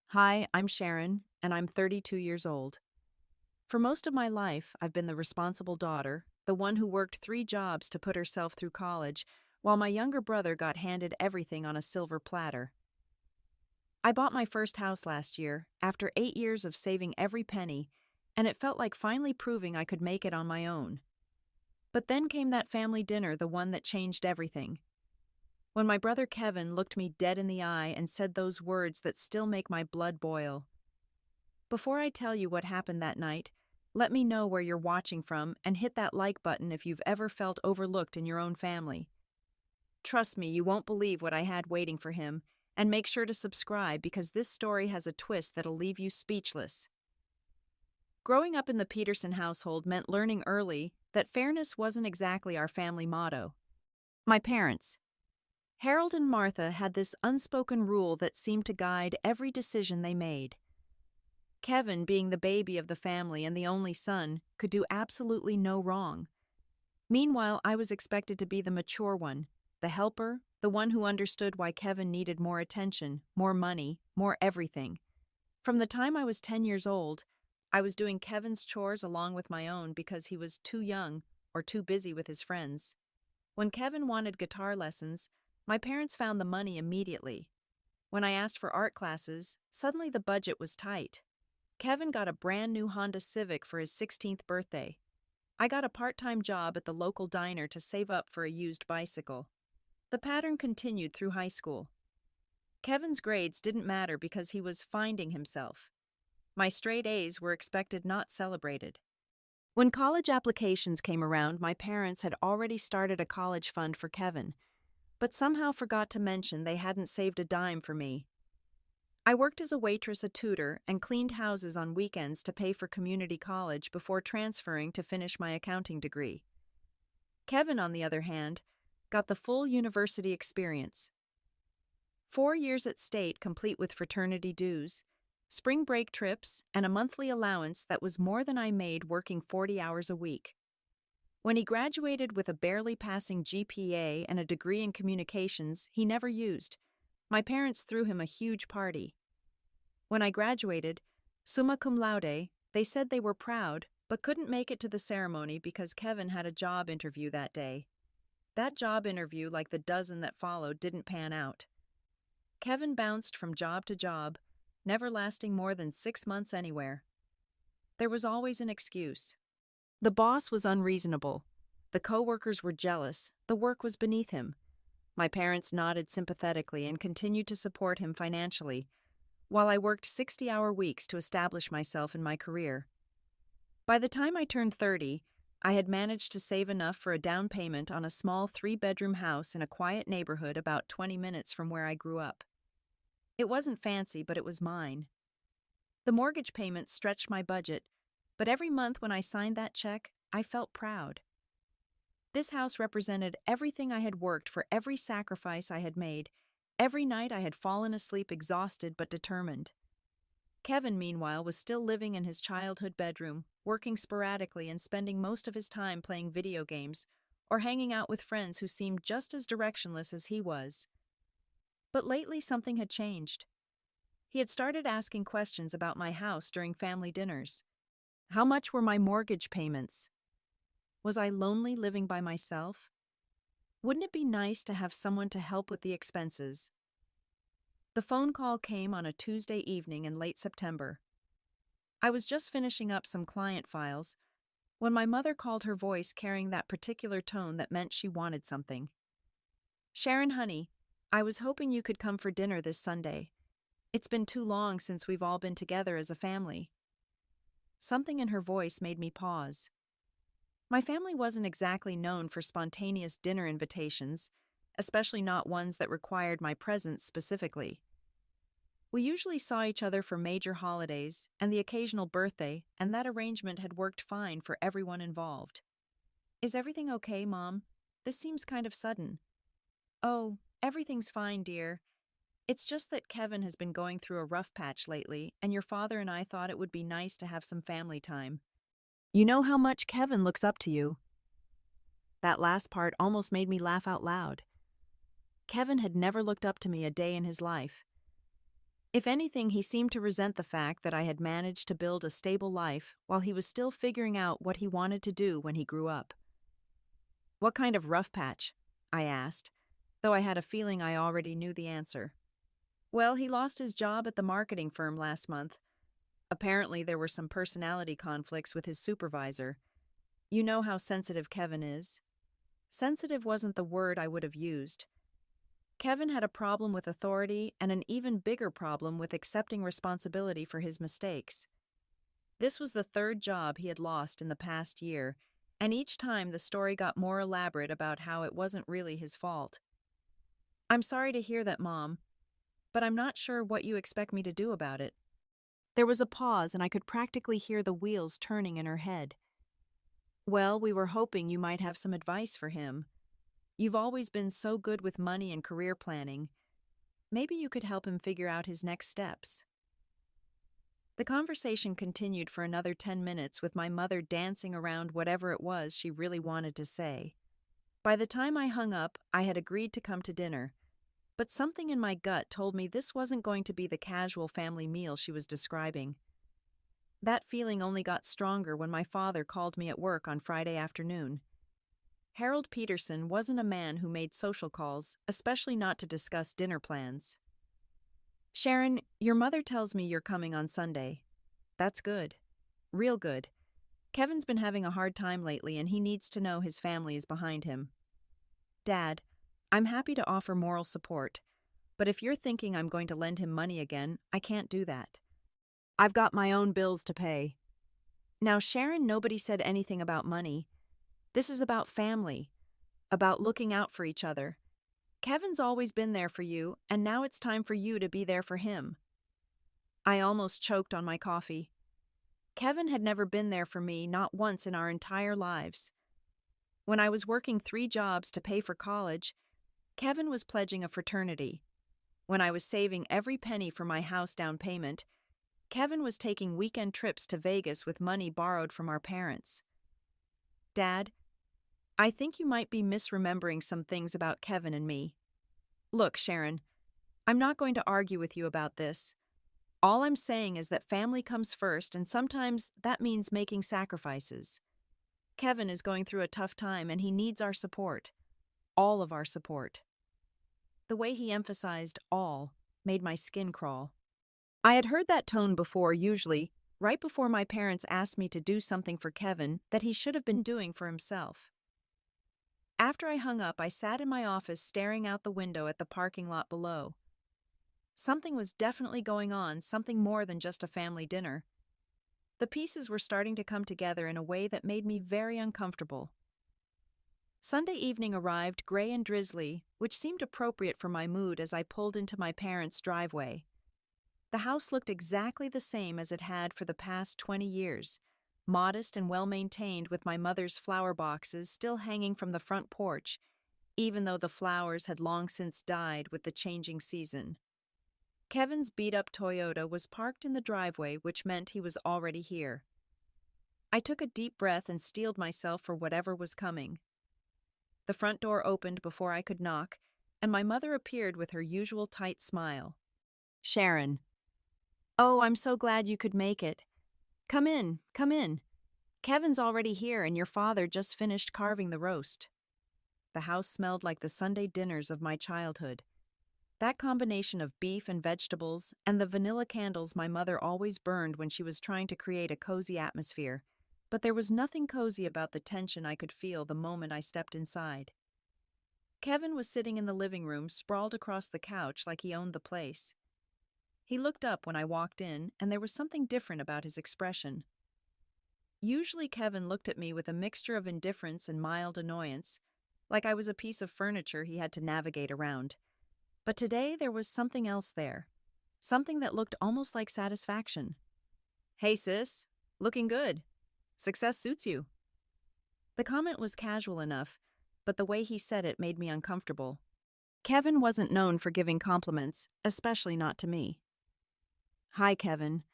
Hi, I'm Sharon, and I'm 32 years old. For most of my life, I've been the responsible daughter, the one who worked 3 jobs to put herself through college, while my younger brother got handed everything on a silver platter. I bought my first house last year, after 8 years of saving every penny, and it felt like finally proving I could make it on my own. But then came that family dinner, the one that changed everything. When my brother Kevin looked me dead in the eye and said those words that still make my blood boil. Before I tell you what happened that night, let me know where you're watching from and hit that like button if you've ever felt overlooked in your own family. Trust me, you won't believe what I had waiting for him, and make sure to subscribe because this story has a twist that'll leave you speechless. Growing up in the Peterson household meant learning early that fairness wasn't exactly our family motto. My parents, Harold and Martha, had this unspoken rule that seemed to guide every decision they made. Kevin, being the baby of the family and the only son, could do absolutely no wrong. Meanwhile, I was expected to be the mature one, the helper, the one who understood why Kevin needed more attention, more money, more everything. From the time I was 10 years old, I was doing Kevin's chores along with my own because he was too young or too busy with his friends. When Kevin wanted guitar lessons, my parents found the money immediately. When I asked for art classes, suddenly the budget was tight. Kevin got a brand new Honda Civic for his 16th birthday. I got a part-time job at the local diner to save up for a used bicycle. The pattern continued through high school. Kevin's grades didn't matter because he was finding himself. My straight A's were expected, not celebrated. When college applications came around, my parents had already started a college fund for Kevin, but somehow forgot to mention they hadn't saved a dime for me. I worked as a waitress, a tutor, and cleaned houses on weekends to pay for community college before transferring to finish my accounting degree. Kevin, on the other hand, got the full university experience. 4 years at State, complete with fraternity dues, spring break trips, and a monthly allowance that was more than I made working 40 hours a week. When he graduated with a barely passing GPA and a degree in communications he never used, my parents threw him a huge party. When I graduated, summa cum laude, they said they were proud, but couldn't make it to the ceremony because Kevin had a job interview that day. That job interview, like the dozen that followed, didn't pan out. Kevin bounced from job to job, never lasting more than 6 months anywhere. There was always an excuse. The boss was unreasonable. The coworkers were jealous. The work was beneath him. My parents nodded sympathetically and continued to support him financially, while I worked 60-hour weeks to establish myself in my career. By the time I turned 30, I had managed to save enough for a down payment on a small 3-bedroom house in a quiet neighborhood about 20 minutes from where I grew up. It wasn't fancy, but it was mine. The mortgage payments stretched my budget, but every month when I signed that check, I felt proud. This house represented everything I had worked for, every sacrifice I had made. Every night I had fallen asleep exhausted but determined. Kevin, meanwhile, was still living in his childhood bedroom, working sporadically and spending most of his time playing video games or hanging out with friends who seemed just as directionless as he was. But lately something had changed. He had started asking questions about my house during family dinners. How much were my mortgage payments? Was I lonely living by myself? Wouldn't it be nice to have someone to help with the expenses? The phone call came on a Tuesday evening in late September. I was just finishing up some client files when my mother called, her voice carrying that particular tone that meant she wanted something. "Sharon, honey, I was hoping you could come for dinner this Sunday. It's been too long since we've all been together as a family." Something in her voice made me pause. My family wasn't exactly known for spontaneous dinner invitations, especially not ones that required my presence specifically. We usually saw each other for major holidays and the occasional birthday, and that arrangement had worked fine for everyone involved. "Is everything okay, Mom? This seems kind of sudden." "Oh, everything's fine, dear. It's just that Kevin has been going through a rough patch lately, and your father and I thought it would be nice to have some family time. You know how much Kevin looks up to you." That last part almost made me laugh out loud. Kevin had never looked up to me a day in his life. If anything, he seemed to resent the fact that I had managed to build a stable life while he was still figuring out what he wanted to do when he grew up. "What kind of rough patch?" I asked, though I had a feeling I already knew the answer. "Well, he lost his job at the marketing firm last month. Apparently, there were some personality conflicts with his supervisor. You know how sensitive Kevin is." Sensitive wasn't the word I would have used. Kevin had a problem with authority and an even bigger problem with accepting responsibility for his mistakes. This was the third job he had lost in the past year, and each time the story got more elaborate about how it wasn't really his fault. "I'm sorry to hear that, Mom, but I'm not sure what you expect me to do about it." There was a pause, and I could practically hear the wheels turning in her head. "Well, we were hoping you might have some advice for him. You've always been so good with money and career planning. Maybe you could help him figure out his next steps." The conversation continued for another 10 minutes with my mother dancing around whatever it was she really wanted to say. By the time I hung up, I had agreed to come to dinner, but something in my gut told me this wasn't going to be the casual family meal she was describing. That feeling only got stronger when my father called me at work on Friday afternoon. Harold Peterson wasn't a man who made social calls, especially not to discuss dinner plans. "Sharon, your mother tells me you're coming on Sunday. That's good. Real good. Kevin's been having a hard time lately and he needs to know his family is behind him. Dad, I'm happy to offer moral support, but if you're thinking I'm going to lend him money again, I can't do that. I've got my own bills to pay." Now, Sharon, nobody said anything about money. This is about family, about looking out for each other. Kevin's always been there for you, and now it's time for you to be there for him. I almost choked on my coffee. Kevin had never been there for me, not once in our entire lives. When I was working 3 jobs to pay for college, Kevin was pledging a fraternity. When I was saving every penny for my house down payment, Kevin was taking weekend trips to Vegas with money borrowed from our parents. Dad, I think you might be misremembering some things about Kevin and me. Look, Sharon, I'm not going to argue with you about this. All I'm saying is that family comes first, and sometimes that means making sacrifices. Kevin is going through a tough time, and he needs our support. All of our support." The way he emphasized all made my skin crawl. I had heard that tone before, usually right before my parents asked me to do something for Kevin that he should have been doing for himself. After I hung up, I sat in my office staring out the window at the parking lot below. Something was definitely going on, something more than just a family dinner. The pieces were starting to come together in a way that made me very uncomfortable. Sunday evening arrived gray and drizzly, which seemed appropriate for my mood as I pulled into my parents' driveway. The house looked exactly the same as it had for the past 20 years, modest and well-maintained, with my mother's flower boxes still hanging from the front porch, even though the flowers had long since died with the changing season. Kevin's beat-up Toyota was parked in the driveway, which meant he was already here. I took a deep breath and steeled myself for whatever was coming. The front door opened before I could knock, and my mother appeared with her usual tight smile. "Sharon." "Oh, I'm so glad you could make it. Come in, come in. Kevin's already here, and your father just finished carving the roast." The house smelled like the Sunday dinners of my childhood. That combination of beef and vegetables and the vanilla candles my mother always burned when she was trying to create a cozy atmosphere, but there was nothing cozy about the tension I could feel the moment I stepped inside. Kevin was sitting in the living room, sprawled across the couch like he owned the place. He looked up when I walked in, and there was something different about his expression. Usually Kevin looked at me with a mixture of indifference and mild annoyance, like I was a piece of furniture he had to navigate around. But today there was something else there, something that looked almost like satisfaction. "Hey sis, looking good. Success suits you." The comment was casual enough, but the way he said it made me uncomfortable. Kevin wasn't known for giving compliments, especially not to me. "Hi, Kevin.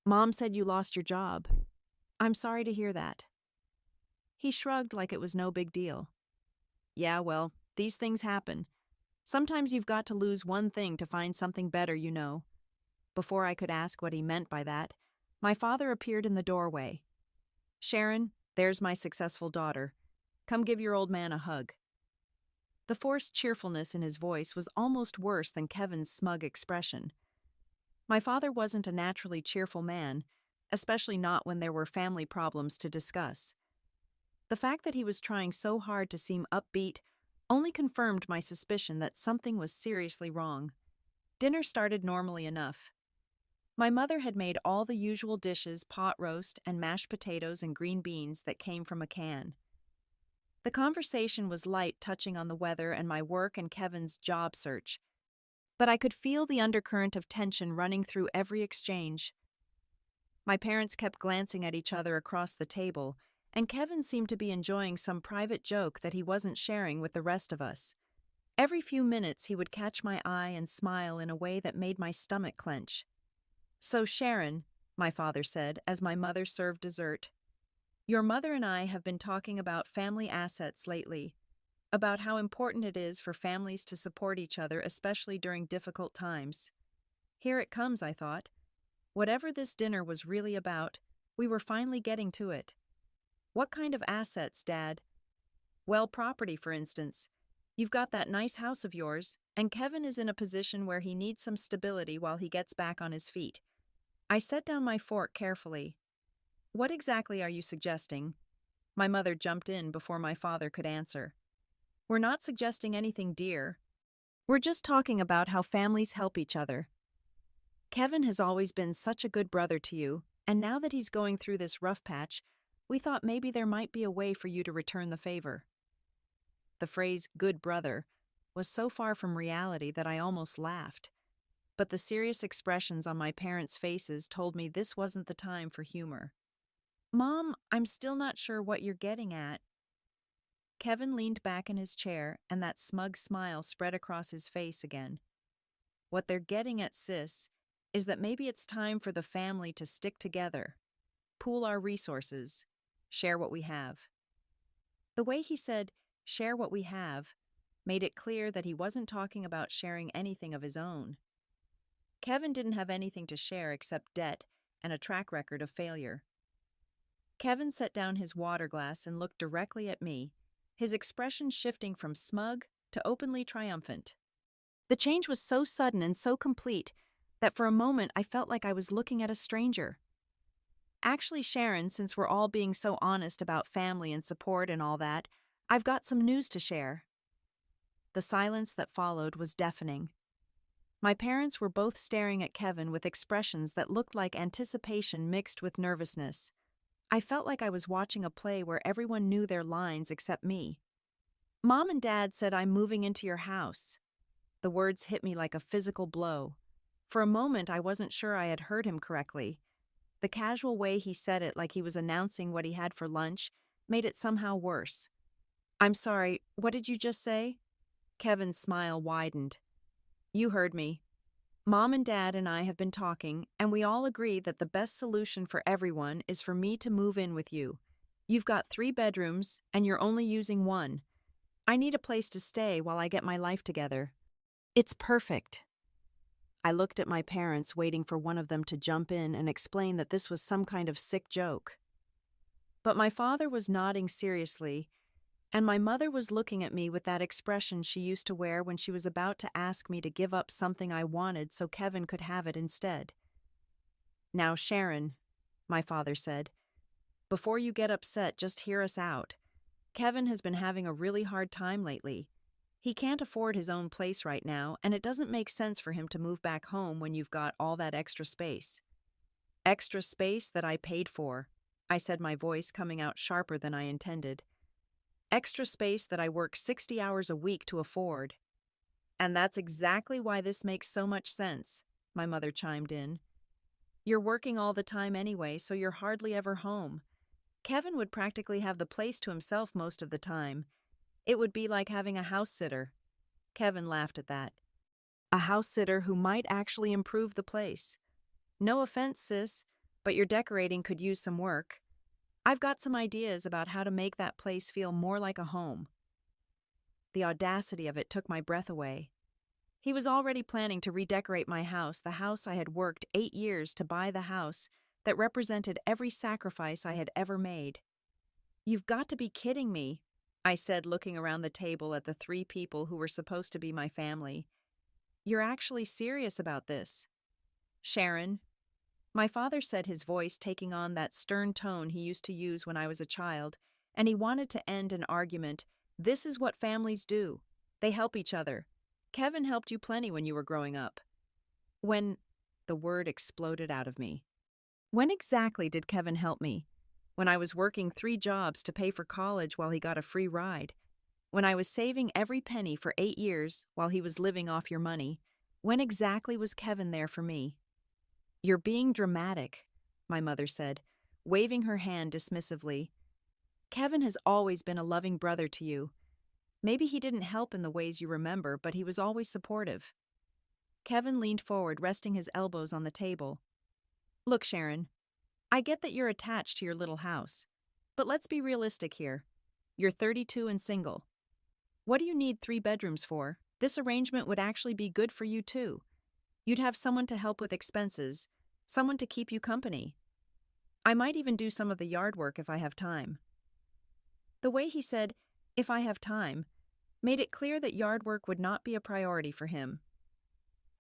Mom said you lost your job. I'm sorry to hear that." He shrugged like it was no big deal. "Yeah, well, these things happen. Sometimes you've got to lose one thing to find something better, you know." Before I could ask what he meant by that, my father appeared in the doorway. "Sharon, there's my successful daughter. Come give your old man a hug." The forced cheerfulness in his voice was almost worse than Kevin's smug expression. My father wasn't a naturally cheerful man, especially not when there were family problems to discuss. The fact that he was trying so hard to seem upbeat only confirmed my suspicion that something was seriously wrong. Dinner started normally enough. My mother had made all the usual dishes, pot roast and mashed potatoes and green beans that came from a can. The conversation was light, touching on the weather and my work and Kevin's job search, but I could feel the undercurrent of tension running through every exchange. My parents kept glancing at each other across the table, and Kevin seemed to be enjoying some private joke that he wasn't sharing with the rest of us. Every few minutes he would catch my eye and smile in a way that made my stomach clench. "So Sharon," my father said as my mother served dessert, "your mother and I have been talking about family assets lately, about how important it is for families to support each other, especially during difficult times." Here it comes, I thought. Whatever this dinner was really about, we were finally getting to it. "What kind of assets, Dad?" "Well, property, for instance. You've got that nice house of yours, and Kevin is in a position where he needs some stability while he gets back on his feet." I set down my fork carefully. "What exactly are you suggesting?" My mother jumped in before my father could answer. "We're not suggesting anything, dear. We're just talking about how families help each other. Kevin has always been such a good brother to you, and now that he's going through this rough patch, we thought maybe there might be a way for you to return the favor." The phrase "good brother" was so far from reality that I almost laughed, but the serious expressions on my parents' faces told me this wasn't the time for humor. "Mom, I'm still not sure what you're getting at." Kevin leaned back in his chair, and that smug smile spread across his face again. "What they're getting at, sis, is that maybe it's time for the family to stick together, pool our resources, share what we have." The way he said, "share what we have," made it clear that he wasn't talking about sharing anything of his own. Kevin didn't have anything to share except debt and a track record of failure. Kevin set down his water glass and looked directly at me, his expression shifting from smug to openly triumphant. The change was so sudden and so complete that for a moment I felt like I was looking at a stranger. "Actually, Sharon, since we're all being so honest about family and support and all that, I've got some news to share." The silence that followed was deafening. My parents were both staring at Kevin with expressions that looked like anticipation mixed with nervousness. I felt like I was watching a play where everyone knew their lines except me. "Mom and Dad said I'm moving into your house." The words hit me like a physical blow. For a moment, I wasn't sure I had heard him correctly. The casual way he said it, like he was announcing what he had for lunch, made it somehow worse. "I'm sorry, what did you just say?" Kevin's smile widened. "You heard me. Mom and Dad and I have been talking, and we all agree that the best solution for everyone is for me to move in with you. You've got 3 bedrooms, and you're only using 1. I need a place to stay while I get my life together." "It's perfect." I looked at my parents, waiting for one of them to jump in and explain that this was some kind of sick joke. But my father was nodding seriously, and my mother was looking at me with that expression she used to wear when she was about to ask me to give up something I wanted so Kevin could have it instead. "Now, Sharon," my father said, "before you get upset, just hear us out. Kevin has been having a really hard time lately. He can't afford his own place right now, and it doesn't make sense for him to move back home when you've got all that extra space." "Extra space that I paid for," I said, my voice coming out sharper than I intended. "Extra space that I work 60 hours a week to afford." "And that's exactly why this makes so much sense," my mother chimed in. "You're working all the time anyway, so you're hardly ever home. Kevin would practically have the place to himself most of the time. It would be like having a house sitter." Kevin laughed at that. "A house sitter who might actually improve the place. No offense, sis, but your decorating could use some work. I've got some ideas about how to make that place feel more like a home." The audacity of it took my breath away. He was already planning to redecorate my house, the house I had worked 8 years to buy, the house that represented every sacrifice I had ever made. "You've got to be kidding me," I said, looking around the table at the three people who were supposed to be my family. "You're actually serious about this?" "Sharon," my father said, his voice taking on that stern tone he used to use when I was a child, and he wanted to end an argument. "This is what families do. They help each other. Kevin helped you plenty when you were growing up." When the word exploded out of me. When exactly did Kevin help me? When I was working 3 jobs to pay for college while he got a free ride? When I was saving every penny for 8 years while he was living off your money? When exactly was Kevin there for me? "You're being dramatic," my mother said, waving her hand dismissively. "Kevin has always been a loving brother to you. Maybe he didn't help in the ways you remember, but he was always supportive." Kevin leaned forward, resting his elbows on the table. "Look, Sharon, I get that you're attached to your little house, but let's be realistic here. You're 32 and single. What do you need 3 bedrooms for? This arrangement would actually be good for you too. You'd have someone to help with expenses, someone to keep you company. I might even do some of the yard work if I have time." The way he said, "if I have time," made it clear that yard work would not be a priority for him,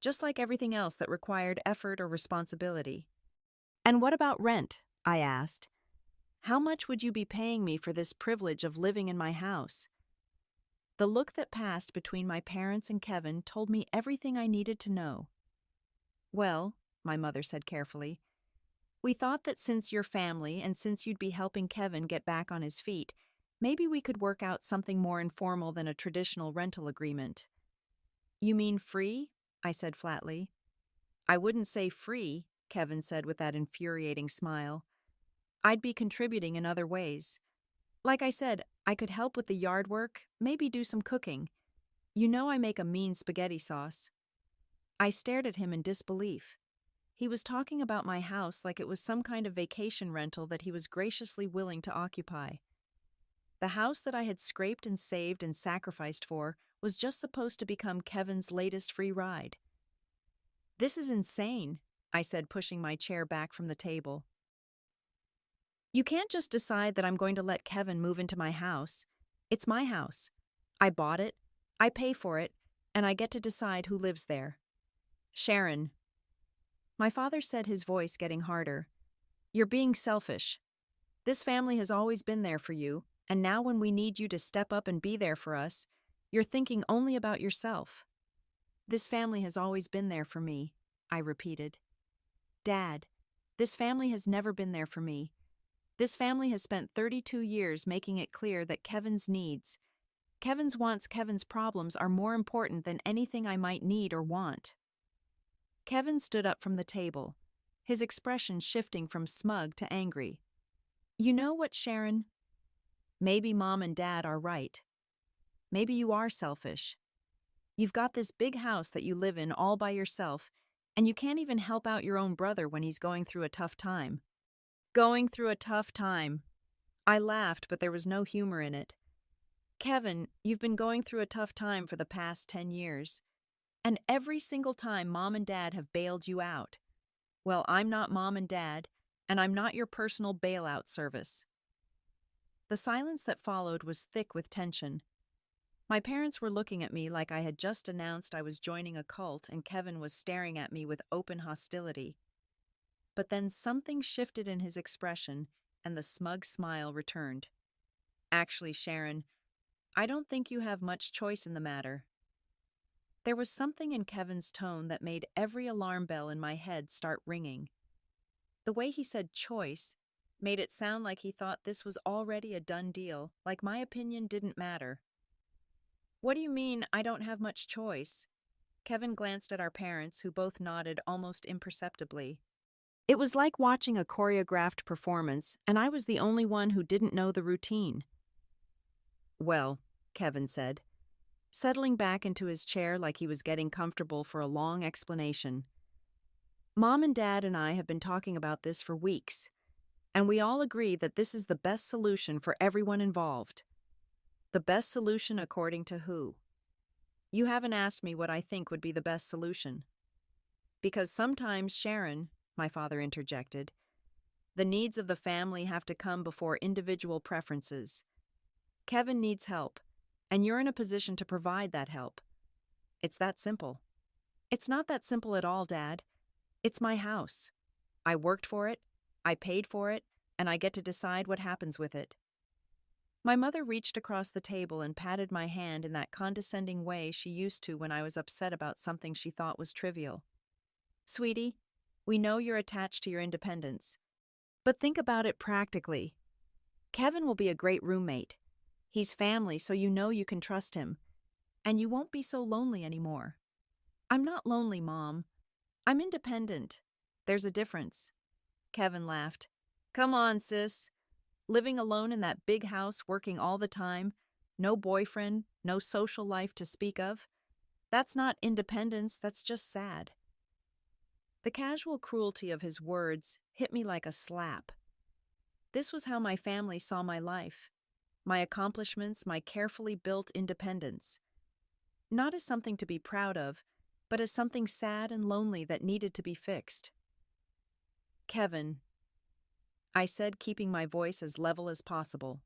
just like everything else that required effort or responsibility. "And what about rent?" I asked. "How much would you be paying me for this privilege of living in my house?" The look that passed between my parents and Kevin told me everything I needed to know. "Well," my mother said carefully, "we thought that since you're family and since you'd be helping Kevin get back on his feet, maybe we could work out something more informal than a traditional rental agreement." "You mean free?" I said flatly. "I wouldn't say free," Kevin said with that infuriating smile. "I'd be contributing in other ways. Like I said, I could help with the yard work, maybe do some cooking. You know I make a mean spaghetti sauce." I stared at him in disbelief. He was talking about my house like it was some kind of vacation rental that he was graciously willing to occupy. The house that I had scraped and saved and sacrificed for was just supposed to become Kevin's latest free ride. "This is insane," I said, pushing my chair back from the table. "You can't just decide that I'm going to let Kevin move into my house. It's my house. I bought it, I pay for it, and I get to decide who lives there." "Sharon," my father said, his voice getting harder, "you're being selfish. This family has always been there for you, and now when we need you to step up and be there for us, you're thinking only about yourself." "This family has always been there for me," I repeated. "Dad, this family has never been there for me. This family has spent 32 years making it clear that Kevin's needs, Kevin's wants, Kevin's problems are more important than anything I might need or want." Kevin stood up from the table, his expression shifting from smug to angry. "You know what, Sharon? Maybe Mom and Dad are right. Maybe you are selfish. You've got this big house that you live in all by yourself, and you can't even help out your own brother when he's going through a tough time." Going through a tough time. I laughed, but there was no humor in it. "Kevin, you've been going through a tough time for the past 10 years. And every single time Mom and Dad have bailed you out. Well, I'm not Mom and Dad, and I'm not your personal bailout service." The silence that followed was thick with tension. My parents were looking at me like I had just announced I was joining a cult, and Kevin was staring at me with open hostility. But then something shifted in his expression, and the smug smile returned. "Actually, Sharon, I don't think you have much choice in the matter." There was something in Kevin's tone that made every alarm bell in my head start ringing. The way he said choice made it sound like he thought this was already a done deal, like my opinion didn't matter. "What do you mean, I don't have much choice?" Kevin glanced at our parents, who both nodded almost imperceptibly. It was like watching a choreographed performance, and I was the only one who didn't know the routine. "Well," Kevin said, settling back into his chair like he was getting comfortable for a long explanation. "Mom and Dad and I have been talking about this for weeks, and we all agree that this is the best solution for everyone involved." "The best solution according to who?" You haven't asked me what I think would be the best solution. Because sometimes, Sharon, my father interjected, the needs of the family have to come before individual preferences. Kevin needs help, and you're in a position to provide that help. It's that simple. It's not that simple at all, Dad. It's my house. I worked for it, I paid for it, and I get to decide what happens with it. My mother reached across the table and patted my hand in that condescending way she used to when I was upset about something she thought was trivial. Sweetie, we know you're attached to your independence, but think about it practically. Kevin will be a great roommate. He's family, so you know you can trust him, and you won't be so lonely anymore. I'm not lonely, Mom. I'm independent. There's a difference. Kevin laughed. Come on, sis. Living alone in that big house, working all the time, no boyfriend, no social life to speak of. That's not independence, that's just sad. The casual cruelty of his words hit me like a slap. This was how my family saw my life, my accomplishments, my carefully built independence. Not as something to be proud of, but as something sad and lonely that needed to be fixed. Kevin, I said, keeping my voice as level as possible,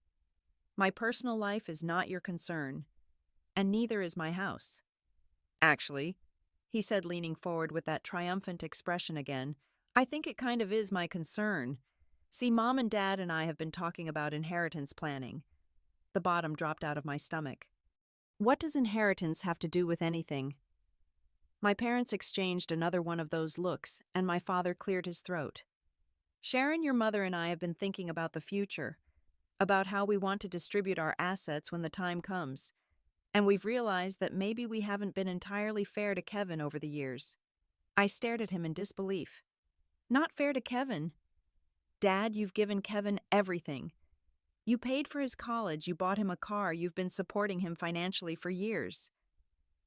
my personal life is not your concern, and neither is my house. Actually, he said, leaning forward with that triumphant expression again, I think it kind of is my concern. See, Mom and Dad and I have been talking about inheritance planning. The bottom dropped out of my stomach. What does inheritance have to do with anything? My parents exchanged another one of those looks, and my father cleared his throat. Sharon, your mother and I have been thinking about the future, about how we want to distribute our assets when the time comes, and we've realized that maybe we haven't been entirely fair to Kevin over the years. I stared at him in disbelief. Not fair to Kevin? Dad, you've given Kevin everything. You paid for his college, you bought him a car, you've been supporting him financially for years.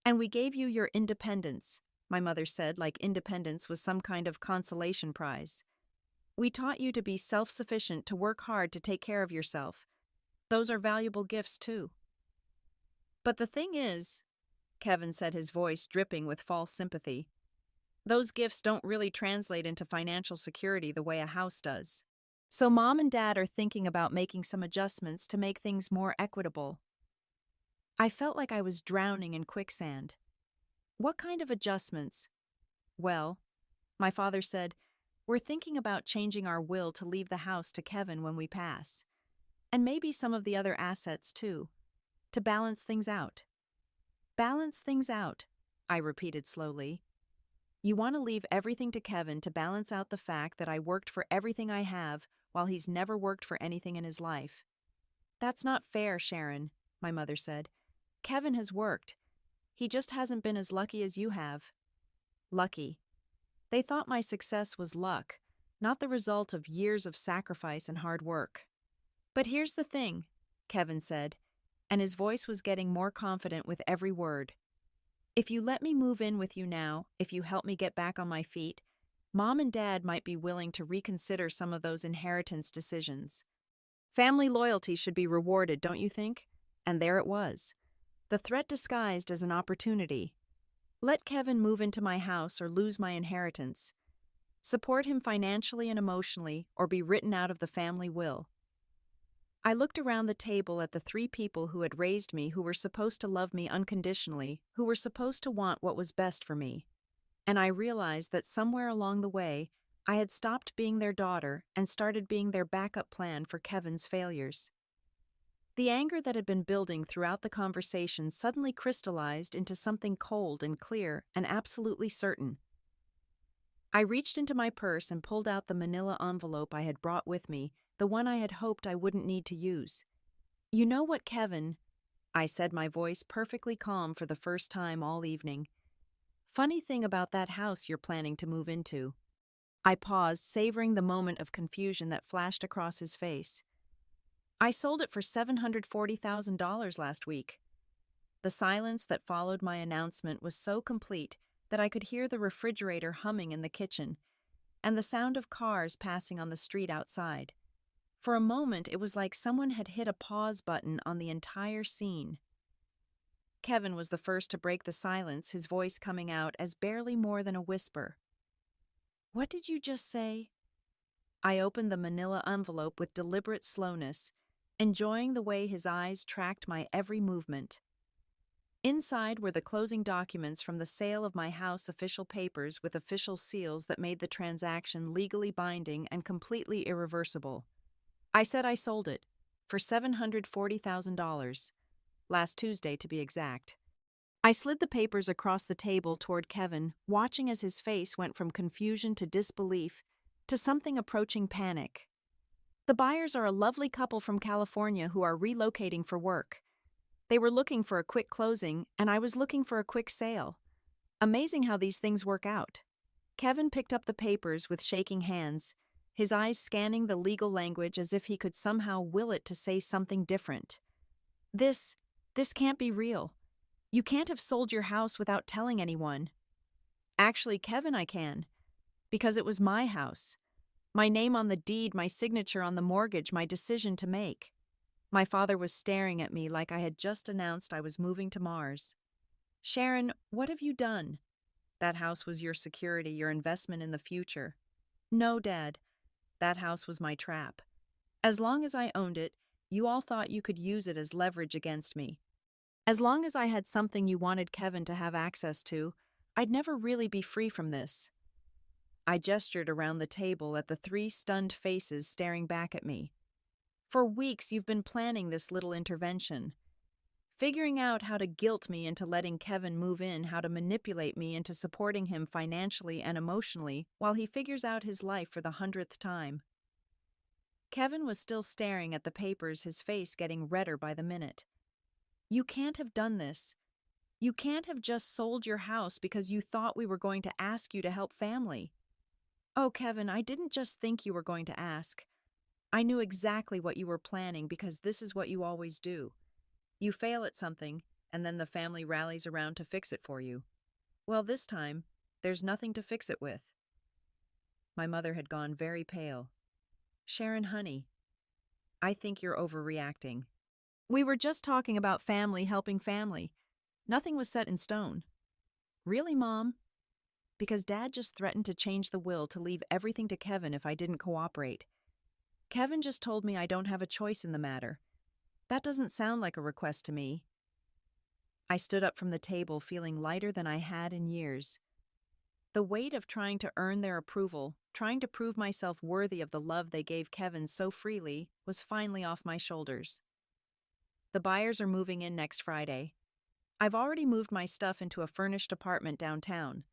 And we gave you your independence, my mother said, like independence was some kind of consolation prize. We taught you to be self-sufficient, to work hard, to take care of yourself. Those are valuable gifts, too. But the thing is, Kevin said, his voice dripping with false sympathy, those gifts don't really translate into financial security the way a house does. So Mom and Dad are thinking about making some adjustments to make things more equitable. I felt like I was drowning in quicksand. What kind of adjustments? Well, my father said, we're thinking about changing our will to leave the house to Kevin when we pass. And maybe some of the other assets too, to balance things out. Balance things out, I repeated slowly. You want to leave everything to Kevin to balance out the fact that I worked for everything I have while he's never worked for anything in his life. That's not fair, Sharon, my mother said. Kevin has worked. He just hasn't been as lucky as you have. Lucky. They thought my success was luck, not the result of years of sacrifice and hard work. But here's the thing, Kevin said, and his voice was getting more confident with every word. If you let me move in with you now, if you help me get back on my feet, Mom and Dad might be willing to reconsider some of those inheritance decisions. Family loyalty should be rewarded, don't you think? And there it was. The threat disguised as an opportunity. Let Kevin move into my house or lose my inheritance. Support him financially and emotionally, or be written out of the family will. I looked around the table at the three people who had raised me, who were supposed to love me unconditionally, who were supposed to want what was best for me. And I realized that somewhere along the way, I had stopped being their daughter and started being their backup plan for Kevin's failures. The anger that had been building throughout the conversation suddenly crystallized into something cold and clear and absolutely certain. I reached into my purse and pulled out the manila envelope I had brought with me, the one I had hoped I wouldn't need to use. You know what, Kevin? I said, my voice perfectly calm for the first time all evening. Funny thing about that house you're planning to move into. I paused, savoring the moment of confusion that flashed across his face. I sold it for $740,000 last week. The silence that followed my announcement was so complete that I could hear the refrigerator humming in the kitchen and the sound of cars passing on the street outside. For a moment, it was like someone had hit a pause button on the entire scene. Kevin was the first to break the silence, his voice coming out as barely more than a whisper. "What did you just say?" I opened the manila envelope with deliberate slowness, enjoying the way his eyes tracked my every movement. Inside were the closing documents from the sale of my house, official papers with official seals that made the transaction legally binding and completely irreversible. I said I sold it for $740,000, last Tuesday to be exact. I slid the papers across the table toward Kevin, watching as his face went from confusion to disbelief to something approaching panic. The buyers are a lovely couple from California who are relocating for work. They were looking for a quick closing, and I was looking for a quick sale. Amazing how these things work out. Kevin picked up the papers with shaking hands, his eyes scanning the legal language as if he could somehow will it to say something different. This can't be real. You can't have sold your house without telling anyone." "Actually, Kevin, I can. Because it was my house. My name on the deed, my signature on the mortgage, my decision to make." My father was staring at me like I had just announced I was moving to Mars. "Sharon, what have you done?" "That house was your security, your investment in the future." "No, Dad. That house was my trap. As long as I owned it, you all thought you could use it as leverage against me. As long as I had something you wanted Kevin to have access to, I'd never really be free from this." I gestured around the table at the 3 stunned faces staring back at me. "For weeks you've been planning this little intervention. Figuring out how to guilt me into letting Kevin move in, how to manipulate me into supporting him financially and emotionally while he figures out his life for the 100th time." Kevin was still staring at the papers, his face getting redder by the minute. "You can't have done this. You can't have just sold your house because you thought we were going to ask you to help family." "Oh, Kevin, I didn't just think you were going to ask. I knew exactly what you were planning because this is what you always do. You fail at something, and then the family rallies around to fix it for you. Well, this time, there's nothing to fix it with." My mother had gone very pale. "Sharon, honey, I think you're overreacting. We were just talking about family helping family. Nothing was set in stone." "Really, Mom?" "Because Dad just threatened to change the will to leave everything to Kevin if I didn't cooperate. Kevin just told me I don't have a choice in the matter. That doesn't sound like a request to me." I stood up from the table feeling lighter than I had in years. The weight of trying to earn their approval, trying to prove myself worthy of the love they gave Kevin so freely, was finally off my shoulders. "The buyers are moving in next Friday. I've already moved my stuff into a furnished apartment downtown.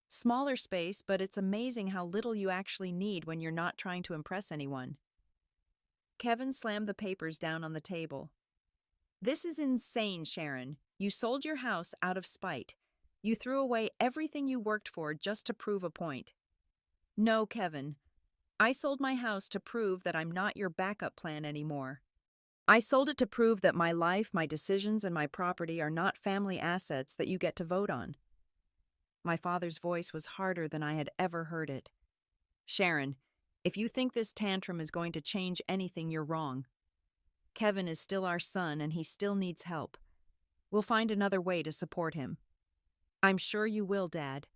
Smaller space, but it's amazing how little you actually need when you're not trying to impress anyone." Kevin slammed the papers down on the table. "This is insane, Sharon. You sold your house out of spite. You threw away everything you worked for just to prove a point." "No, Kevin. I sold my house to prove that I'm not your backup plan anymore. I sold it to prove that my life, my decisions, and my property are not family assets that you get to vote on." My father's voice was harder than I had ever heard it. "Sharon, if you think this tantrum is going to change anything, you're wrong. Kevin is still our son and he still needs help. We'll find another way to support him." "I'm sure you will, Dad.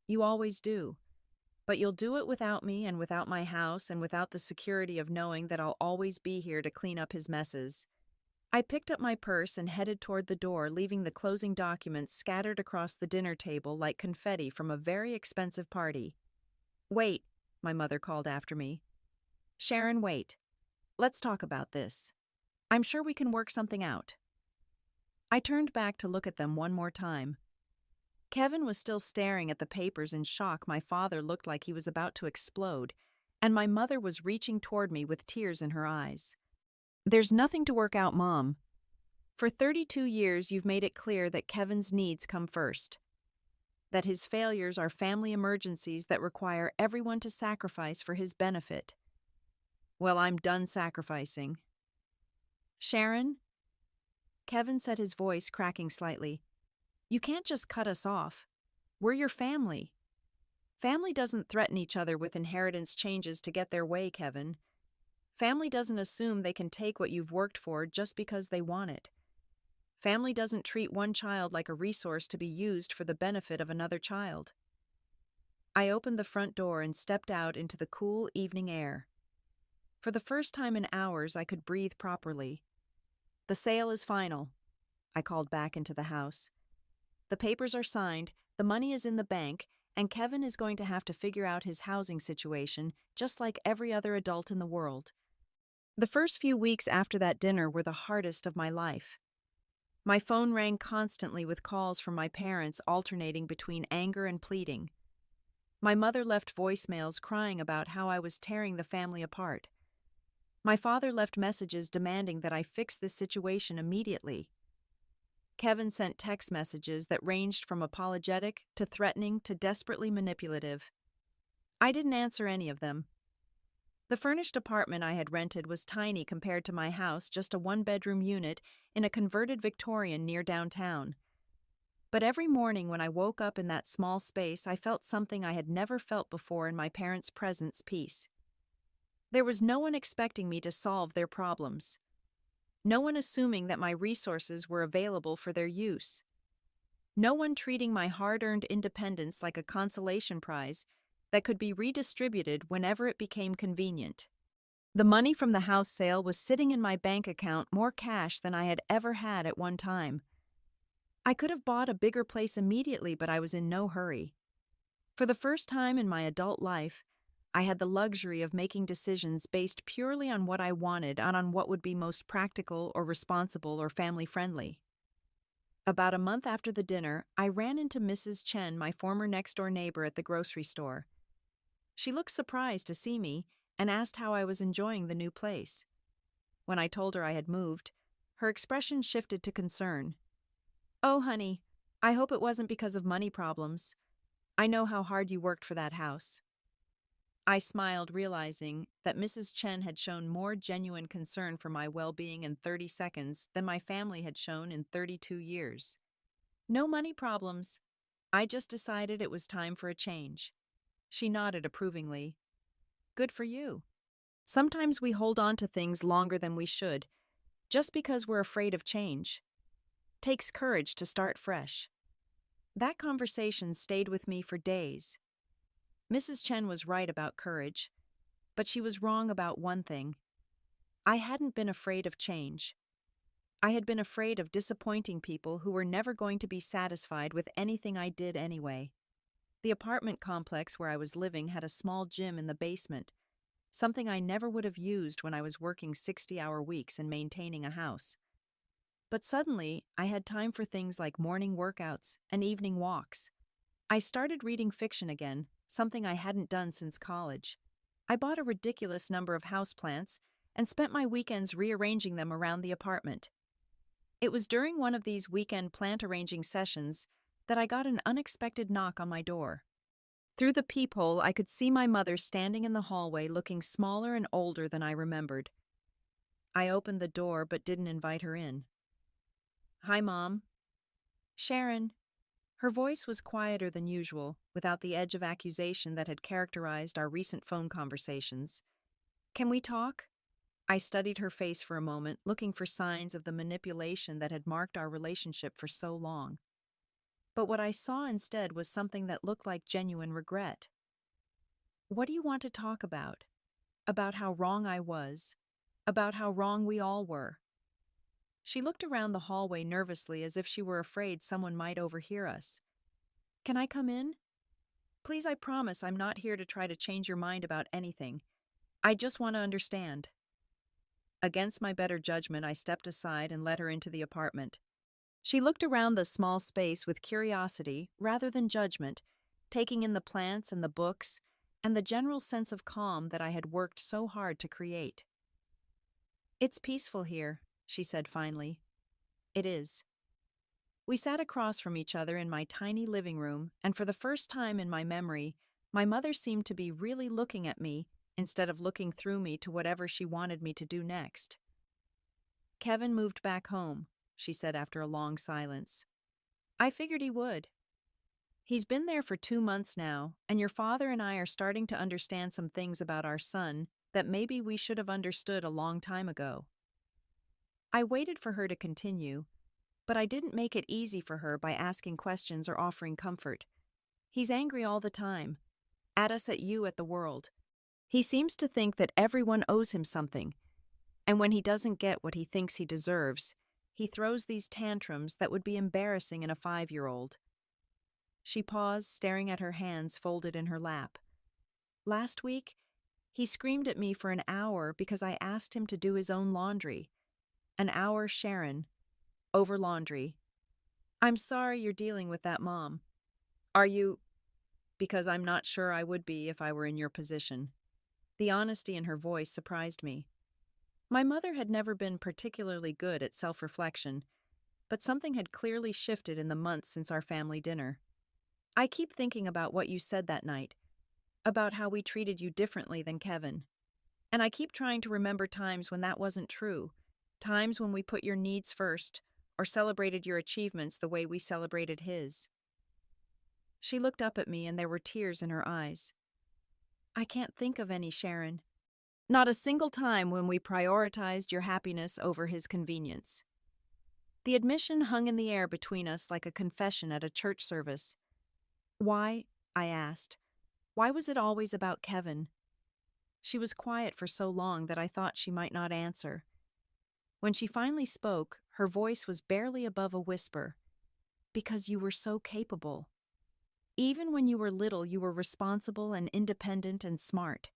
You always do. But you'll do it without me and without my house and without the security of knowing that I'll always be here to clean up his messes." I picked up my purse and headed toward the door, leaving the closing documents scattered across the dinner table like confetti from a very expensive party. "Wait," my mother called after me. "Sharon, wait. Let's talk about this. I'm sure we can work something out." I turned back to look at them one more time. Kevin was still staring at the papers in shock. My father looked like he was about to explode, and my mother was reaching toward me with tears in her eyes. "There's nothing to work out, Mom. For 32 years, you've made it clear that Kevin's needs come first. That his failures are family emergencies that require everyone to sacrifice for his benefit. Well, I'm done sacrificing." "Sharon?" Kevin said, his voice cracking slightly. "You can't just cut us off. We're your family. Family doesn't threaten each other with inheritance changes to get their way, Kevin. Family doesn't assume they can take what you've worked for just because they want it. Family doesn't treat one child like a resource to be used for the benefit of another child. I opened the front door and stepped out into the cool evening air. For the first time in hours, I could breathe properly. "The sale is final," I called back into the house. "The papers are signed, the money is in the bank, and Kevin is going to have to figure out his housing situation just like every other adult in the world." The first few weeks after that dinner were the hardest of my life. My phone rang constantly with calls from my parents alternating between anger and pleading. My mother left voicemails crying about how I was tearing the family apart. My father left messages demanding that I fix this situation immediately. Kevin sent text messages that ranged from apologetic to threatening to desperately manipulative. I didn't answer any of them. The furnished apartment I had rented was tiny compared to my house, just a one-bedroom unit in a converted Victorian near downtown. But every morning when I woke up in that small space, I felt something I had never felt before in my parents' presence: peace. There was no one expecting me to solve their problems. No one assuming that my resources were available for their use. No one treating my hard-earned independence like a consolation prize that could be redistributed whenever it became convenient. The money from the house sale was sitting in my bank account, more cash than I had ever had at one time. I could have bought a bigger place immediately, but I was in no hurry. For the first time in my adult life, I had the luxury of making decisions based purely on what I wanted and on what would be most practical or responsible or family-friendly. About a month after the dinner, I ran into Mrs. Chen, my former next-door neighbor, at the grocery store. She looked surprised to see me and asked how I was enjoying the new place. When I told her I had moved, her expression shifted to concern. "Oh, honey, I hope it wasn't because of money problems. I know how hard you worked for that house." I smiled, realizing that Mrs. Chen had shown more genuine concern for my well-being in 30 seconds than my family had shown in 32 years. "No money problems. I just decided it was time for a change." She nodded approvingly. "Good for you. Sometimes we hold on to things longer than we should, just because we're afraid of change. Takes courage to start fresh." That conversation stayed with me for days. Mrs. Chen was right about courage, but she was wrong about one thing. I hadn't been afraid of change. I had been afraid of disappointing people who were never going to be satisfied with anything I did anyway. The apartment complex where I was living had a small gym in the basement, something I never would have used when I was working 60-hour weeks and maintaining a house. But suddenly, I had time for things like morning workouts and evening walks. I started reading fiction again, something I hadn't done since college. I bought a ridiculous number of houseplants and spent my weekends rearranging them around the apartment. It was during one of these weekend plant arranging sessions that I got an unexpected knock on my door. Through the peephole, I could see my mother standing in the hallway, looking smaller and older than I remembered. I opened the door but didn't invite her in. "Hi, Mom." "Sharon." Her voice was quieter than usual, without the edge of accusation that had characterized our recent phone conversations. "Can we talk?" I studied her face for a moment, looking for signs of the manipulation that had marked our relationship for so long. But what I saw instead was something that looked like genuine regret. "What do you want to talk about?" "About how wrong I was. About how wrong we all were." She looked around the hallway nervously, as if she were afraid someone might overhear us. "Can I come in?" "Please, I promise I'm not here to try to change your mind about anything. I just want to understand." Against my better judgment, I stepped aside and let her into the apartment. She looked around the small space with curiosity rather than judgment, taking in the plants and the books and the general sense of calm that I had worked so hard to create. "It's peaceful here," she said finally. "It is." We sat across from each other in my tiny living room, and for the first time in my memory, my mother seemed to be really looking at me instead of looking through me to whatever she wanted me to do next. "Kevin moved back home," she said after a long silence. "I figured he would. He's been there for 2 months now, and your father and I are starting to understand some things about our son that maybe we should have understood a long time ago." I waited for her to continue, But I didn't make it easy for her by asking questions or offering comfort. He's angry all the time. At us, at you, at the world. He seems to think that everyone owes him something. And when he doesn't get what he thinks he deserves, he throws these tantrums that would be embarrassing in a 5-year-old. She paused, staring at her hands folded in her lap. Last week, he screamed at me for an hour because I asked him to do his own laundry. An hour, Sharon. Over laundry. I'm sorry you're dealing with that, Mom. Are you? Because I'm not sure I would be if I were in your position. The honesty in her voice surprised me. My mother had never been particularly good at self-reflection, but something had clearly shifted in the months since our family dinner. I keep thinking about what you said that night, about how we treated you differently than Kevin. And I keep trying to remember times when that wasn't true, times when we put your needs first, or celebrated your achievements the way we celebrated his. She looked up at me and there were tears in her eyes. I can't think of any, Sharon. Not a single time when we prioritized your happiness over his convenience. The admission hung in the air between us like a confession at a church service. Why? I asked. Why was it always about Kevin? She was quiet for so long that I thought she might not answer. When she finally spoke, her voice was barely above a whisper. Because you were so capable. Even when you were little, you were responsible and independent and smart.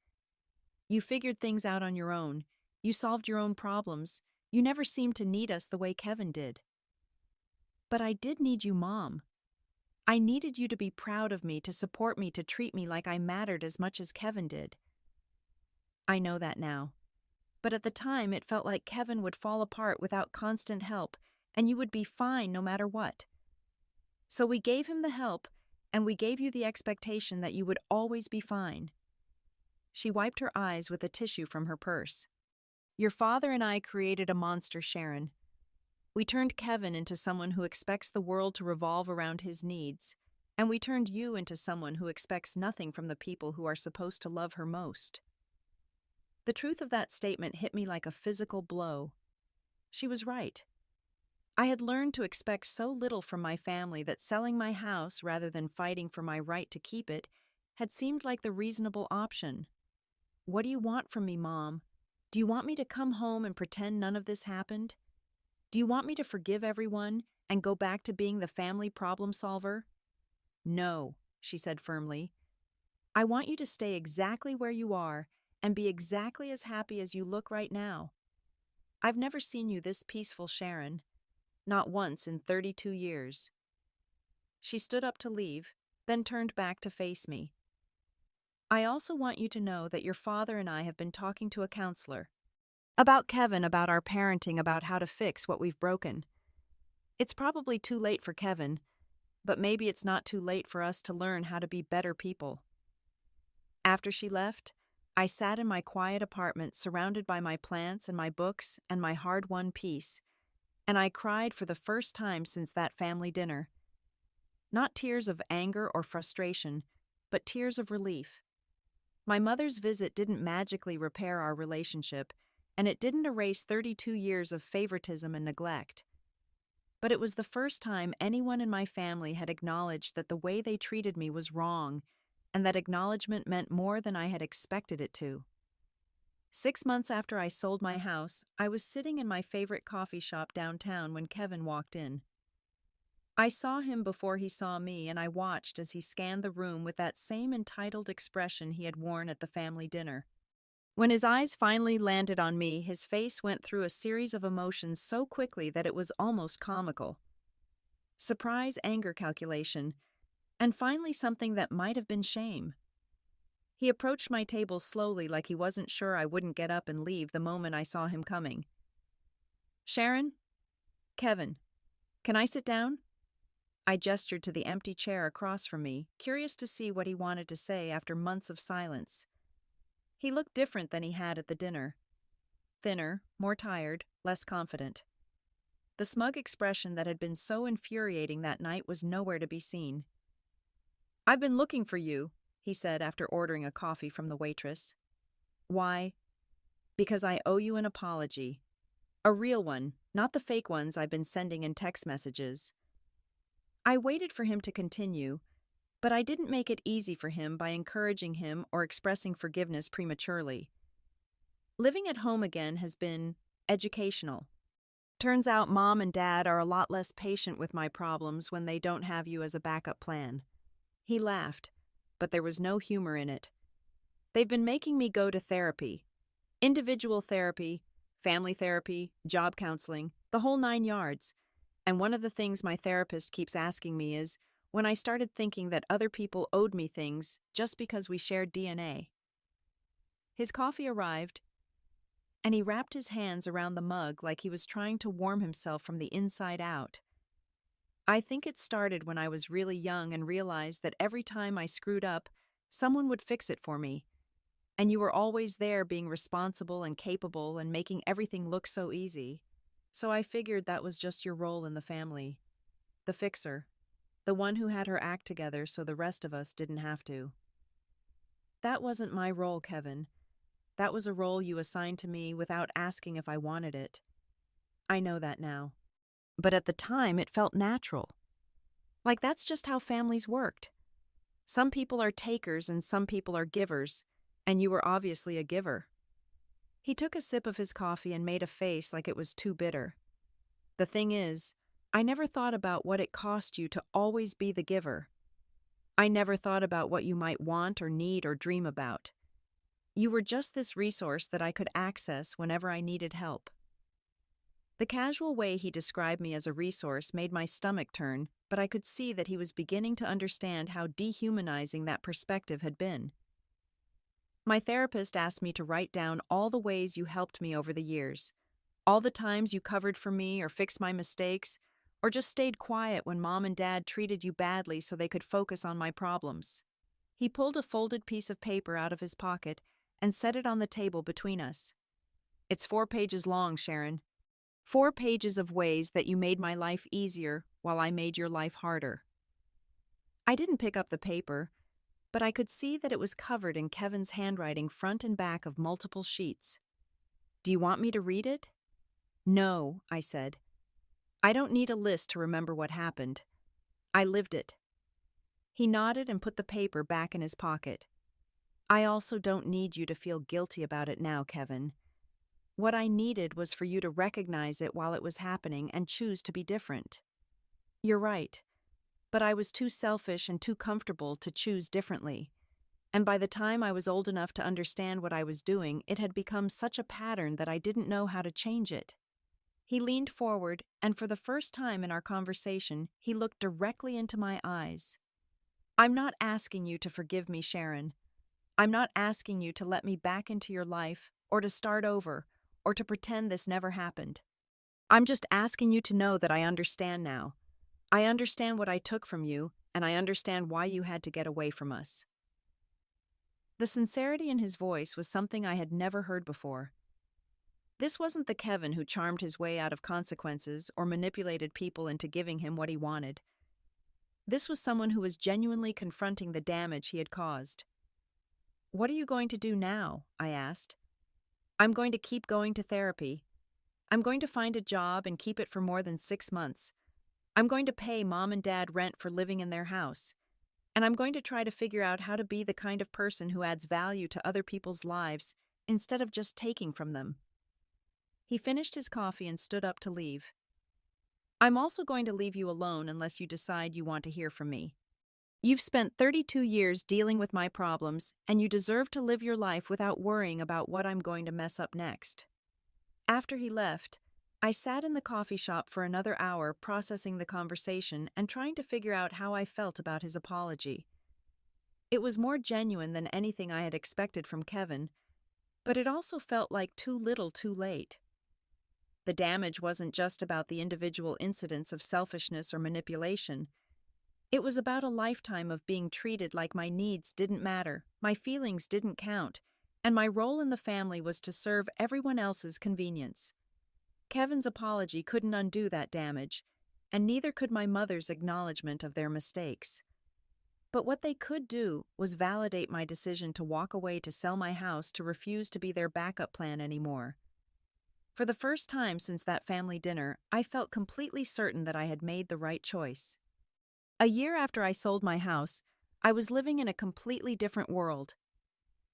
You figured things out on your own. You solved your own problems. You never seemed to need us the way Kevin did. But I did need you, Mom. I needed you to be proud of me, to support me, to treat me like I mattered as much as Kevin did. I know that now. But at the time, it felt like Kevin would fall apart without constant help, and you would be fine no matter what. So we gave him the help, and we gave you the expectation that you would always be fine. She wiped her eyes with a tissue from her purse. Your father and I created a monster, Sharon. We turned Kevin into someone who expects the world to revolve around his needs, and we turned you into someone who expects nothing from the people who are supposed to love her most. The truth of that statement hit me like a physical blow. She was right. I had learned to expect so little from my family that selling my house rather than fighting for my right to keep it had seemed like the reasonable option. What do you want from me, Mom? Do you want me to come home and pretend none of this happened? Do you want me to forgive everyone and go back to being the family problem solver? No, she said firmly. I want you to stay exactly where you are and be exactly as happy as you look right now. I've never seen you this peaceful, Sharon. Not once in 32 years. She stood up to leave, then turned back to face me. I also want you to know that your father and I have been talking to a counselor. About Kevin, about our parenting, about how to fix what we've broken. It's probably too late for Kevin, but maybe it's not too late for us to learn how to be better people. After she left, I sat in my quiet apartment surrounded by my plants and my books and my hard-won peace, and I cried for the first time since that family dinner. Not tears of anger or frustration, but tears of relief. My mother's visit didn't magically repair our relationship, and it didn't erase 32 years of favoritism and neglect. But it was the first time anyone in my family had acknowledged that the way they treated me was wrong, and that acknowledgement meant more than I had expected it to. 6 months after I sold my house, I was sitting in my favorite coffee shop downtown when Kevin walked in. I saw him before he saw me, and I watched as he scanned the room with that same entitled expression he had worn at the family dinner. When his eyes finally landed on me, his face went through a series of emotions so quickly that it was almost comical. Surprise, anger, calculation, and finally something that might have been shame. He approached my table slowly like he wasn't sure I wouldn't get up and leave the moment I saw him coming. Sharon? Kevin, can I sit down? I gestured to the empty chair across from me, curious to see what he wanted to say after months of silence. He looked different than he had at the dinner. Thinner, more tired, less confident. The smug expression that had been so infuriating that night was nowhere to be seen. I've been looking for you, he said after ordering a coffee from the waitress. Why? Because I owe you an apology. A real one, not the fake ones I've been sending in text messages. I waited for him to continue, but I didn't make it easy for him by encouraging him or expressing forgiveness prematurely. Living at home again has been educational. Turns out mom and dad are a lot less patient with my problems when they don't have you as a backup plan. He laughed, but there was no humor in it. They've been making me go to therapy. Individual therapy, family therapy, job counseling, the whole 9 yards. And one of the things my therapist keeps asking me is when I started thinking that other people owed me things just because we shared DNA. His coffee arrived, and he wrapped his hands around the mug like he was trying to warm himself from the inside out. I think it started when I was really young and realized that every time I screwed up, someone would fix it for me. And you were always there being responsible and capable and making everything look so easy. So I figured that was just your role in the family. The fixer. The one who had her act together so the rest of us didn't have to. That wasn't my role, Kevin. That was a role you assigned to me without asking if I wanted it. I know that now. But at the time, it felt natural. Like that's just how families worked. Some people are takers and some people are givers, and you were obviously a giver. He took a sip of his coffee and made a face like it was too bitter. The thing is, I never thought about what it cost you to always be the giver. I never thought about what you might want or need or dream about. You were just this resource that I could access whenever I needed help. The casual way he described me as a resource made my stomach turn, but I could see that he was beginning to understand how dehumanizing that perspective had been. My therapist asked me to write down all the ways you helped me over the years, all the times you covered for me or fixed my mistakes, or just stayed quiet when mom and dad treated you badly so they could focus on my problems. He pulled a folded piece of paper out of his pocket and set it on the table between us. It's 4 pages long, Sharon. 4 pages of ways that you made my life easier while I made your life harder. I didn't pick up the paper, but I could see that it was covered in Kevin's handwriting front and back of multiple sheets. Do you want me to read it? No, I said. I don't need a list to remember what happened. I lived it. He nodded and put the paper back in his pocket. I also don't need you to feel guilty about it now, Kevin. What I needed was for you to recognize it while it was happening and choose to be different. You're right, but I was too selfish and too comfortable to choose differently. And by the time I was old enough to understand what I was doing, it had become such a pattern that I didn't know how to change it. He leaned forward, and for the first time in our conversation, he looked directly into my eyes. I'm not asking you to forgive me, Sharon. I'm not asking you to let me back into your life, or to start over, or to pretend this never happened. I'm just asking you to know that I understand now. I understand what I took from you, and I understand why you had to get away from us. The sincerity in his voice was something I had never heard before. This wasn't the Kevin who charmed his way out of consequences or manipulated people into giving him what he wanted. This was someone who was genuinely confronting the damage he had caused. What are you going to do now? I asked. I'm going to keep going to therapy. I'm going to find a job and keep it for more than 6 months. I'm going to pay mom and dad rent for living in their house. And I'm going to try to figure out how to be the kind of person who adds value to other people's lives instead of just taking from them. He finished his coffee and stood up to leave. I'm also going to leave you alone unless you decide you want to hear from me. You've spent 32 years dealing with my problems, and you deserve to live your life without worrying about what I'm going to mess up next. After he left, I sat in the coffee shop for another hour processing the conversation and trying to figure out how I felt about his apology. It was more genuine than anything I had expected from Kevin, but it also felt like too little too late. The damage wasn't just about the individual incidents of selfishness or manipulation. It was about a lifetime of being treated like my needs didn't matter, my feelings didn't count, and my role in the family was to serve everyone else's convenience. Kevin's apology couldn't undo that damage, and neither could my mother's acknowledgement of their mistakes. But what they could do was validate my decision to walk away to sell my house to refuse to be their backup plan anymore. For the first time since that family dinner, I felt completely certain that I had made the right choice. A year after I sold my house, I was living in a completely different world.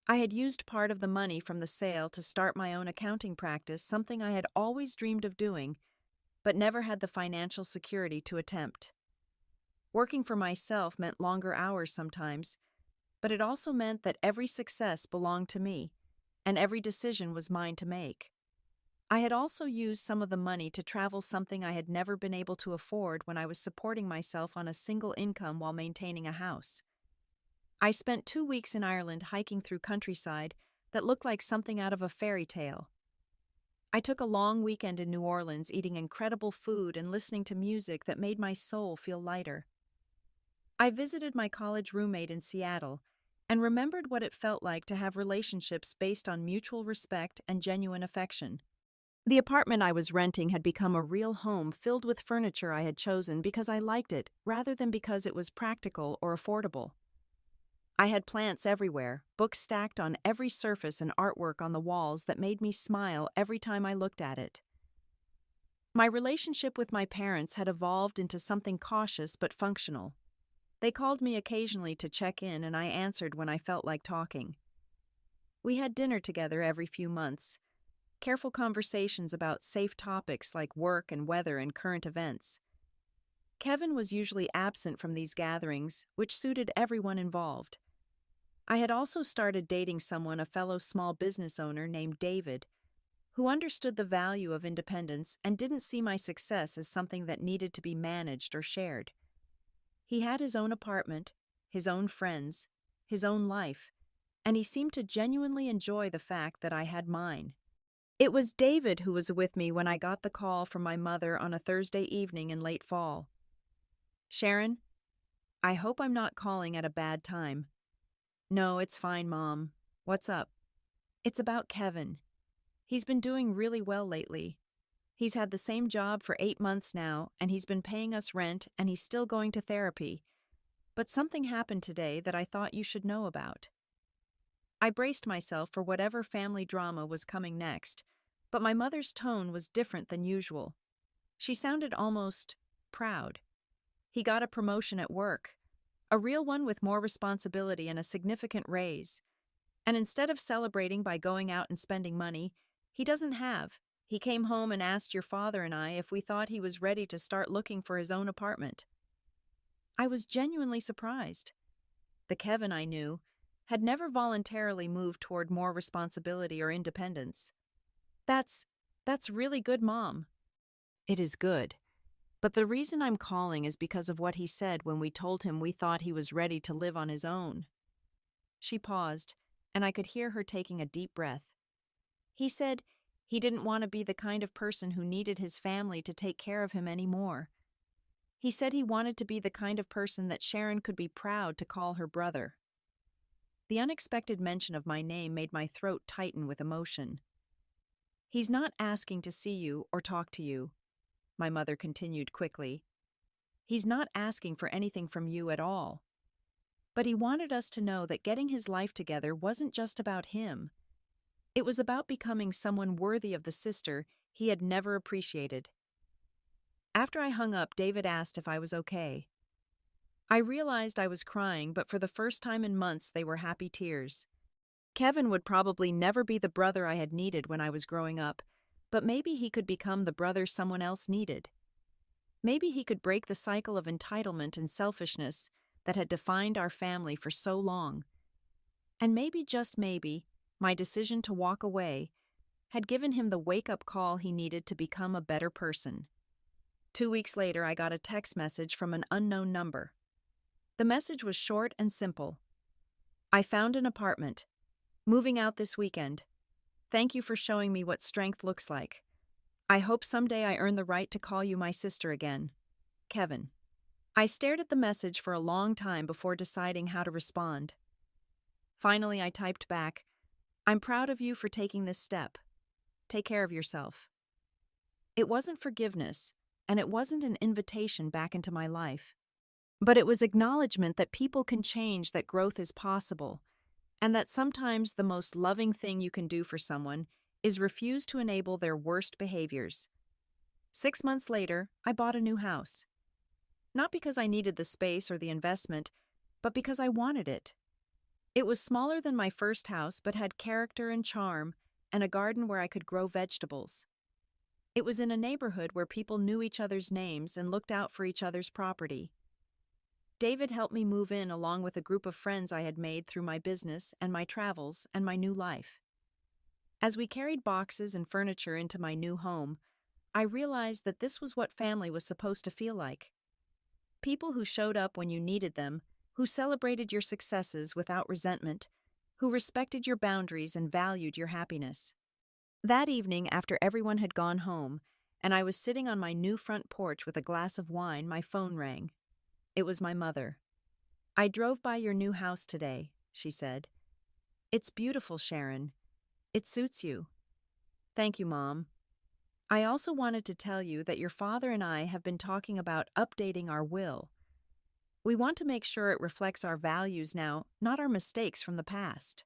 I had used part of the money from the sale to start my own accounting practice, something I had always dreamed of doing, but never had the financial security to attempt. Working for myself meant longer hours sometimes, but it also meant that every success belonged to me, and every decision was mine to make. I had also used some of the money to travel, something I had never been able to afford when I was supporting myself on a single income while maintaining a house. I spent 2 weeks in Ireland hiking through countryside that looked like something out of a fairy tale. I took a long weekend in New Orleans eating incredible food and listening to music that made my soul feel lighter. I visited my college roommate in Seattle and remembered what it felt like to have relationships based on mutual respect and genuine affection. The apartment I was renting had become a real home filled with furniture I had chosen because I liked it rather than because it was practical or affordable. I had plants everywhere, books stacked on every surface, and artwork on the walls that made me smile every time I looked at it. My relationship with my parents had evolved into something cautious but functional. They called me occasionally to check in, and I answered when I felt like talking. We had dinner together every few months, careful conversations about safe topics like work and weather and current events. Kevin was usually absent from these gatherings, which suited everyone involved. I had also started dating someone, a fellow small business owner named David, who understood the value of independence and didn't see my success as something that needed to be managed or shared. He had his own apartment, his own friends, his own life, and he seemed to genuinely enjoy the fact that I had mine. It was David who was with me when I got the call from my mother on a Thursday evening in late fall. "Sharon, I hope I'm not calling at a bad time." "No, it's fine, Mom. What's up?" "It's about Kevin. He's been doing really well lately. He's had the same job for 8 months now, and he's been paying us rent, and he's still going to therapy. But something happened today that I thought you should know about." I braced myself for whatever family drama was coming next, but my mother's tone was different than usual. She sounded almost proud. "He got a promotion at work. A real one with more responsibility and a significant raise. And instead of celebrating by going out and spending money, he doesn't have. He came home and asked your father and I if we thought he was ready to start looking for his own apartment." I was genuinely surprised. The Kevin I knew had never voluntarily moved toward more responsibility or independence. That's really good, Mom." "It is good. But the reason I'm calling is because of what he said when we told him we thought he was ready to live on his own." She paused, and I could hear her taking a deep breath. "He said he didn't want to be the kind of person who needed his family to take care of him anymore. He said he wanted to be the kind of person that Sharon could be proud to call her brother." The unexpected mention of my name made my throat tighten with emotion. "He's not asking to see you or talk to you," my mother continued quickly. "He's not asking for anything from you at all. But he wanted us to know that getting his life together wasn't just about him. It was about becoming someone worthy of the sister he had never appreciated." After I hung up, David asked if I was okay. I realized I was crying, but for the first time in months they were happy tears. Kevin would probably never be the brother I had needed when I was growing up, but maybe he could become the brother someone else needed. Maybe he could break the cycle of entitlement and selfishness that had defined our family for so long. And maybe, just maybe, my decision to walk away had given him the wake-up call he needed to become a better person. 2 weeks later, I got a text message from an unknown number. The message was short and simple. "I found an apartment. Moving out this weekend. Thank you for showing me what strength looks like. I hope someday I earn the right to call you my sister again. Kevin." I stared at the message for a long time before deciding how to respond. Finally, I typed back, "I'm proud of you for taking this step. Take care of yourself." It wasn't forgiveness, and it wasn't an invitation back into my life. But it was acknowledgement that people can change, that growth is possible, and that sometimes the most loving thing you can do for someone is refuse to enable their worst behaviors. 6 months later, I bought a new house. Not because I needed the space or the investment, but because I wanted it. It was smaller than my first house, but had character and charm, and a garden where I could grow vegetables. It was in a neighborhood where people knew each other's names and looked out for each other's property. David helped me move in along with a group of friends I had made through my business and my travels and my new life. As we carried boxes and furniture into my new home, I realized that this was what family was supposed to feel like. People who showed up when you needed them, who celebrated your successes without resentment, who respected your boundaries and valued your happiness. That evening, after everyone had gone home, and I was sitting on my new front porch with a glass of wine, my phone rang. It was my mother. "I drove by your new house today," she said. "It's beautiful, Sharon. It suits you." "Thank you, Mom. I also wanted to tell you that your father and I have been talking about updating our will. We want to make sure it reflects our values now, not our mistakes from the past."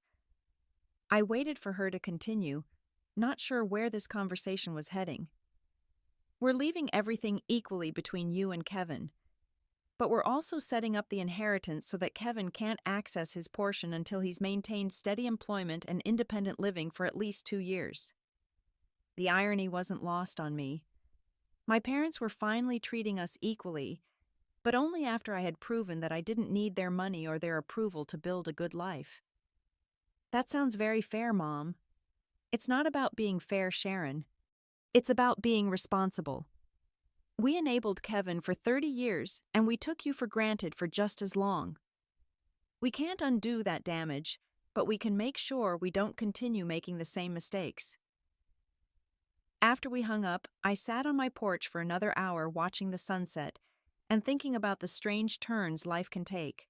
I waited for her to continue, not sure where this conversation was heading. "We're leaving everything equally between you and Kevin, but we're also setting up the inheritance so that Kevin can't access his portion until he's maintained steady employment and independent living for at least 2 years." The irony wasn't lost on me. My parents were finally treating us equally, but only after I had proven that I didn't need their money or their approval to build a good life. "That sounds very fair, Mom." "It's not about being fair, Sharon. It's about being responsible. We enabled Kevin for 30 years, and we took you for granted for just as long. We can't undo that damage, but we can make sure we don't continue making the same mistakes." After we hung up, I sat on my porch for another hour watching the sunset and thinking about the strange turns life can take.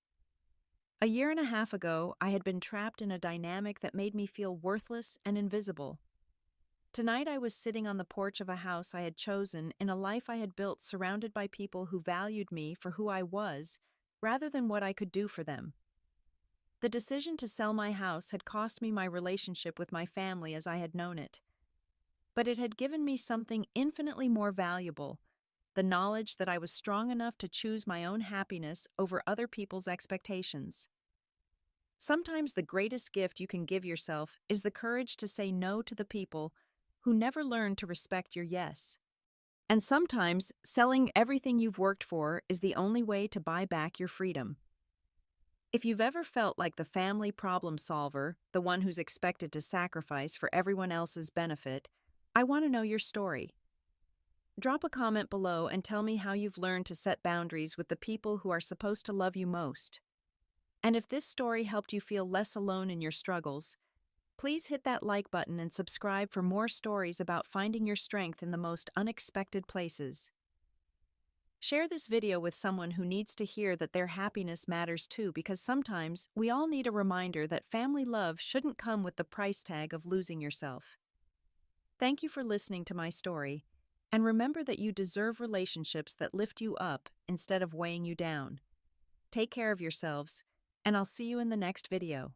A year and a half ago, I had been trapped in a dynamic that made me feel worthless and invisible. Tonight I was sitting on the porch of a house I had chosen in a life I had built surrounded by people who valued me for who I was rather than what I could do for them. The decision to sell my house had cost me my relationship with my family as I had known it. But it had given me something infinitely more valuable, the knowledge that I was strong enough to choose my own happiness over other people's expectations. Sometimes the greatest gift you can give yourself is the courage to say no to the people who never learned to respect your yes. And sometimes selling everything you've worked for is the only way to buy back your freedom. If you've ever felt like the family problem solver, the one who's expected to sacrifice for everyone else's benefit, I want to know your story. Drop a comment below and tell me how you've learned to set boundaries with the people who are supposed to love you most. And if this story helped you feel less alone in your struggles, please hit that like button and subscribe for more stories about finding your strength in the most unexpected places. Share this video with someone who needs to hear that their happiness matters too, because sometimes we all need a reminder that family love shouldn't come with the price tag of losing yourself. Thank you for listening to my story, and remember that you deserve relationships that lift you up instead of weighing you down. Take care of yourselves, and I'll see you in the next video.